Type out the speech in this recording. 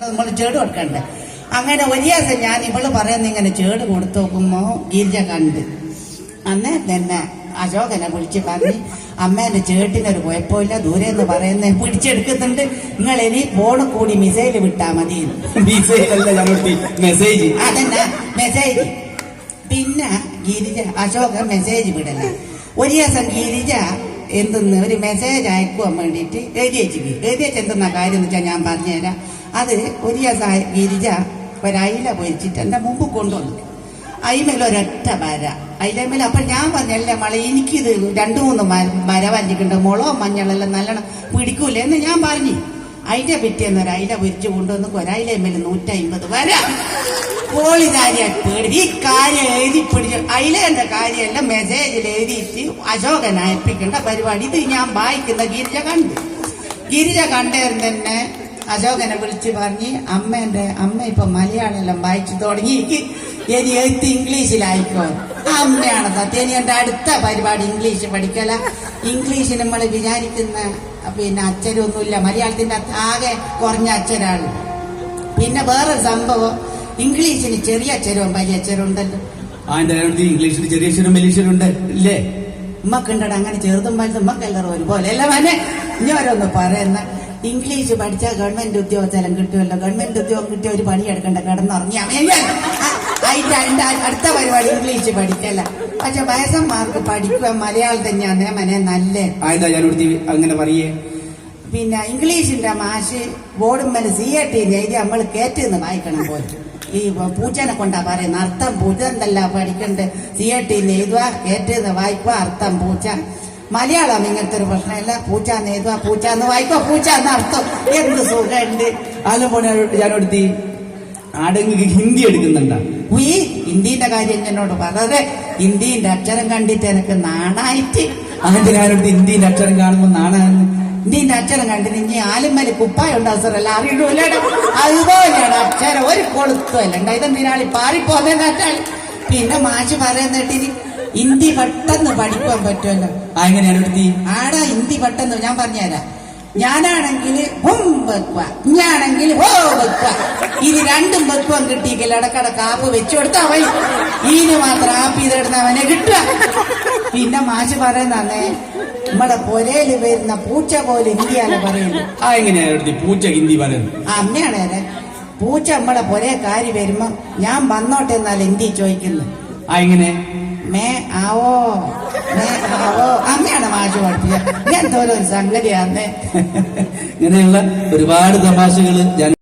നമ്മൾ ചേട് കൊടുക്കണ്ടേ. അങ്ങനെ ഒരു ദിവസം ഞാൻ ഇവള് പറയുന്ന ഇങ്ങനെ ചേട് കൊടുത്തു നോക്കുമ്പോ ഗിരിജ കണ്ട് അന്നേ തന്നെ അശോകനെ വിളിച്ച് പറഞ്ഞ് അമ്മേന്റെ ചേട്ടിനൊരു കുഴപ്പമില്ല, ദൂരെ എന്ന് പറയുന്ന പിടിച്ചെടുക്കുന്നുണ്ട്, നിങ്ങൾ ഇനി ഫോണിൽ കൂടി മിസൈല് വിട്ടാ മതി. മെസ്സേജ് അതന്നെ മെസ്സേജ്. പിന്നെ ഗിരിജ അശോക മെസ്സേജ് വിടല. ഒരു ദിവസം ഗിരിജ എന്തെന്ന് ഒരു മെസ്സേജ് അയക്കുവാൻ വേണ്ടിയിട്ട് എഴുതി വെച്ച് എന്തെന്ന കാര്യം എന്ന് വെച്ചാൽ ഞാൻ പറഞ്ഞുതരാം. അത് ഒരു ദിവസം ഗിരിജ ഒരയില പൊരിച്ചിട്ട് എന്റെ മുമ്പ് കൊണ്ടുവന്നു. അയിമേൽ ഒരൊറ്റ വര അയിലമേൽ. അപ്പൊ ഞാൻ പറഞ്ഞല്ലേ മളെ, എനിക്കിത് 2-3 വര വരച്ചിട്ടുണ്ട്, മുളോ മഞ്ഞളെല്ലാം നല്ലോണം പിടിക്കൂല എന്ന് ഞാൻ പറഞ്ഞു. അതിന്റെ പിറ്റേന്ന് ഒരു അയില പൊരിച്ചു കൊണ്ടുവന്ന് ഒരയിലമേൽ 150 വര. കോളിതാരിയാ പേടി. ഈ കാര്യം എഴുതി പിടിച്ചു. അയിലേന്റെ കാര്യമല്ല മെസ്സേജിൽ എഴുതിയിട്ട് അശോകൻ അയപ്പിക്കേണ്ട പരിപാടി. ഇത് ഞാൻ വായിക്കുന്ന ഗിരിജ കണ്ടേരും തന്നെ അശോകനെ വിളിച്ച് പറഞ്ഞ് അമ്മ ഇപ്പൊ മലയാളം വായിച്ചു തുടങ്ങി, ഇനി എഴുത്ത് ഇംഗ്ലീഷിലായിക്കോ. അമ്മയാണ് സത്യം. ഇനി എന്റെ അടുത്ത പരിപാടി ഇംഗ്ലീഷ് പഠിക്കല. ഇംഗ്ലീഷ് നമ്മൾ വിചാരിക്കുന്ന പിന്നെ അക്ഷരമൊന്നുമില്ല, മലയാളത്തിന്റെ ആകെ കുറഞ്ഞ അക്ഷരാണ്. പിന്നെ വേറൊരു സംഭവം, ഇംഗ്ലീഷിന് ചെറിയ അക്ഷരവും വലിയ അക്ഷരവും ഉണ്ടല്ലോ. ഇംഗ്ലീഷിന് ചെറിയ അക്ഷരം വലിയ അക്ഷരം ഉണ്ട് ഇല്ലേ? ഉമ്മക്കുണ്ടോ അങ്ങനെ ചെറുതും വലുതും ഉമ്മക്കെല്ലാവരും ഒരുപോലെ അല്ല മോനെ. ഇഞ്ഞോരൊന്ന് പറയുന്ന ഇംഗ്ലീഷ് പഠിച്ചാൽ ഗവൺമെന്റ് ഉദ്യോഗസ്ഥലം കിട്ടുമല്ലോ. ഗവൺമെന്റ് ഉദ്യോഗം കിട്ടിയ ഒരു പണിയെടുക്കണ്ട, കിടന്നുറങ്ങിയാ അതിന്റെ അടുത്ത പരിപാടി ഇംഗ്ലീഷ് പഠിക്കല്ല. പക്ഷെ വയസ്സന്മാർക്ക് പഠിക്കുക മലയാളം തന്നെയാണ് മനെ നല്ല. അങ്ങനെ പറയേ. പിന്നെ ഇംഗ്ലീഷിന്റെ മാഷ് ബോർഡുമ്മൽ CAT എഴുതി നമ്മൾ കേറ്റെന്ന് വായിക്കണം പോലെ. ഈ പൂച്ചനെ കൊണ്ടാ പറയുന്ന അർത്ഥം പൂച്ച എന്തല്ല പഠിക്കണ്ട്. CAT എഴുതുക, കേറ്റെന്ന് വായിക്കുക, അർത്ഥം പൂച്ച. മലയാളം ഇങ്ങനത്തെ ഒരു പ്രശ്നമില്ല. പൂച്ചാന്ന് എഴുതുക, പൂച്ചാന്ന് വായിക്കുക, പൂച്ചാന്ന് അർത്ഥം. എന്ത് സുഖമുണ്ട്. ഞാനോട് ആടെങ്കിൽ ഹിന്ദി എടുക്കുന്നുണ്ടാ? ഈ ഹിന്ദിന്റെ കാര്യം എന്നോട് പറഞ്ഞത്. ഹിന്ദിന്റെ അക്ഷരം കണ്ടിട്ട് എനിക്ക് നാണായിട്ട്. അങ്ങനെ ഞാനോട് ഹിന്ദിന്റെ അക്ഷരം കാണുമ്പോ നാണാണ്. ഹിന്ദിന്റെ അക്ഷരം കണ്ടിട്ട് ഇനി ആലുമല് കുപ്പായ ഉണ്ടാസറല്ല അറിയിടൂല. അതുപോലെയാണ് അക്ഷരം, ഒരു കൊളുത്തല്ല. ഇതെന്തിനാളി പാറിപ്പോന്നെന്നാച്ചാൽ. പിന്നെ മാഷ് പറയുന്നിട്ടിന് ഹിന്ദി പെട്ടെന്ന് പഠിക്കാൻ പറ്റുമല്ലോ. ആടാ ഹിന്ദി പെട്ടെന്ന് ഞാൻ പറഞ്ഞുതരാം. ഞാനാണെങ്കിൽ വെക്കുക, ഞാനാണെങ്കിൽ ഹോ വെക്കുക. ഇത് രണ്ടും വെക്കുവാൻ കിട്ടിയെങ്കിൽ ഇടക്കടക്ക് ആപ്പ് വെച്ചു കൊടുത്താൽ മതി. ഇതിന് മാത്രം ആപ്പ് ചെയ്തിടുന്നവനെ കിട്ടുക. പിന്നെ മാഷ് പറയുന്നേ നമ്മുടെ പൊരയില് വരുന്ന പൂച്ച പോലെ ഹിന്ദിയാണ് പറയുന്നത്. പൂച്ച ഹിന്ദി പറയുന്നത് അമ്മയാണ്. പൂച്ച നമ്മളെ പൊരേ കാരി വരുമ്പോ ഞാൻ വന്നോട്ടെ എന്നാൽ ഹിന്ദി ചോദിക്കുന്നു. എങ്ങനെ മേ ആവോ മേ ആവോ. അമ്മയാണ് മാഷ് പഠിപ്പിച്ച. എന്തോരോ ഒരു സംഗതിയാന്നേ. ഇങ്ങനെയുള്ള ഒരുപാട് തമാശകള്